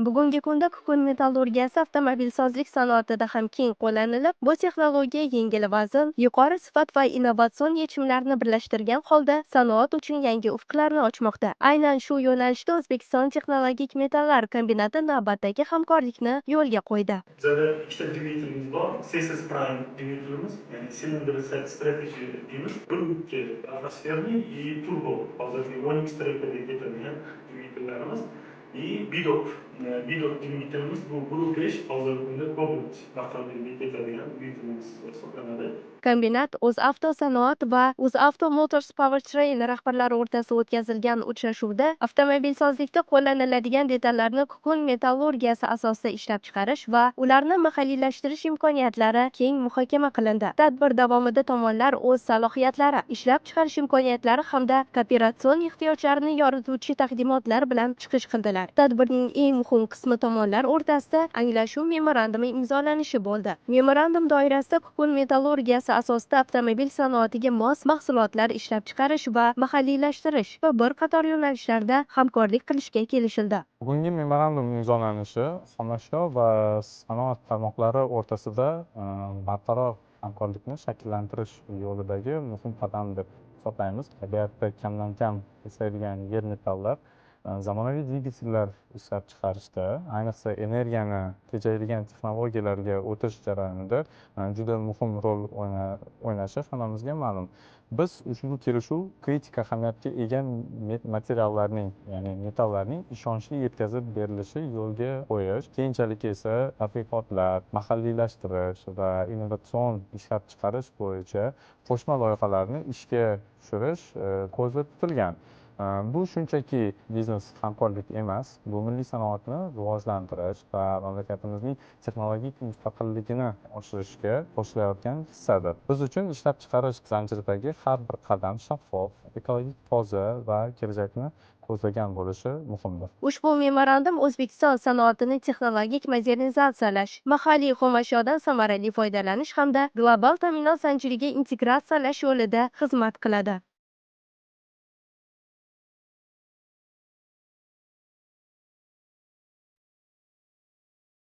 Bugungi kunda kukun metallurgiyasi avtomobilsozlik sanoatida ham keng qo'llanilib, bu texnologiya yengil vazn, yuqori sifat va innovatsion yechimlarni birlashtirgan holda sanoat uchun yangi ufqlarni ochmoqda. Aynan shu yo'nalishda O'zbekiston texnologik metallar kombinati navbatdagi hamkorlikni yo'lga qo'ydi. Bizada ikkita dvigatelimiz bor. CSS Prime dvigatelimiz, ya'ni Cylinder Set Strategy deymiz. Bir atmosferniy и turbo, hozirgi 12 trakerga ketadigan dvigatellarimiz. И bidok dvigatelimiz bu Blue 5, hozirgi kunda Cobalt avtomobiliga ketadigan dvigatelimiz hisoblanadi. Kombinat UzAvto Sanoat va UzAvto Motors Powertrain rahbarlari o'rtasida o'tkazilgan uchrashuvda avtomobilsozlikda qo'llaniladigan detallarni kukun metallurgiyasi asosida ishlab chiqarish va ularni mahalliylashtirish imkoniyatlari keng muhokama qilindi. Tadbir davomida tomonlar o'z salohiyatlari, ishlab chiqarish imkoniyatlari hamda kooperatsion ehtiyojlarini yorituvchi taqdimotlar bilan chiqish qildilar. Tadbirning eng muhim qismi tomonlar o'rtasida anglashuv memorandumi imzolanishi bo'ldi. Memorandum doirasida kukun metallurgiyasi asosida avtomobil sanoatiga mos mahsulotlar ishlab chiqarish va mahalliylashtirish va bir qator yo'nalishlarda hamkorlik qilishga kelishildi. Bugungi memorandum imzolanishi xomashyo va sanoat tarmoqlari o'rtasida barqaror hamkorlikni shakllantirish yo'lidagi muhim qadam deb hisoblaymiz. Tabiatda kamdan-kam kesadigan yer metallar zamonaviy dvigatellar ishlab chiqarishda, ayniqsa energiyani tejaydigan texnologiyalarga o'tish jarayonida juda muhim rol o'ynashi hammamizga ma'lum. Biz ushbu kelishuv kritik ahamiyatga ega materiallarning, ya'ni metallarning ishonchli yetkazib berilishi yo'lga qo'yish, keyinchalik esa tadqiqotlar, mahalliylashtirish va innovatsion ishlab chiqarish bo'yicha qo'shma loyihalarni ishga tushirish ko'zda tutilgan. Bu shunchaki biznes hamkorlik emas, bu milliy sanoatni rivojlantirish va mamlakatimizning texnologik mustaqilligini oshirishga qo'shilayotgan hissadir. Biz uchun ishlab chiqarish zanjiridagi har bir qadam shaffof, ekologik toza va kelajakni ko'zlagan bo'lishi muhimdir. Ushbu memorandum O'zbekiston sanoatini texnologik modernizatsiyalash, mahalliy xomashyodan samarali foydalanish hamda global ta'minot zanjiriga integratsiyalash yo'lida xizmat qiladi.